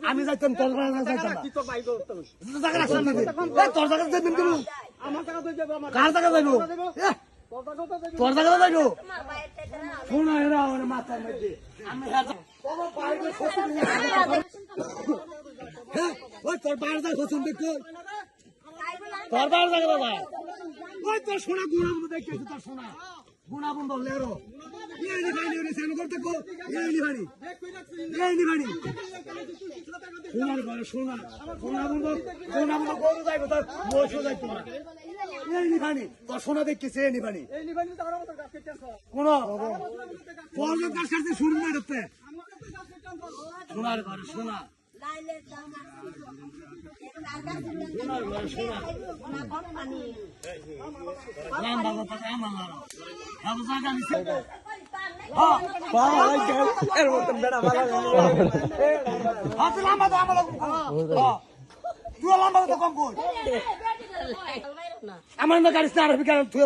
আমি যাইতাম তোর কার টাকা যাইব তোর টাকা যাইব শোনা এরা মাথার মধ্যে আমি তোর বাইরে যাই হসুন দেখো তোর বাইরে যাই দাদা ওই তোর সোনা গুণা দেখেছি তোর সোনা গুণা বন্ধ লেরো সোনার ঘরে সোনা সোনা বন্ধ সোনা বন্ধ গরু যাইবো তোর মহিষও যাইতো না এই নিবানি তোর সোনা দেখতেছে এই নিবানি কোন পর্বত গাছ কাটতে শুরু না করতে সোনার ঘরে সোনা সোনার ঘরে সোনা লম্বা কথা আমার লারো সব জায়গা নিছে এর মতন বেড়া ভালো হাত লম্বা তো আমার তুই লম্বা তো কম কর আমার না গাড়ি স্টার্ট হবে কেন তুই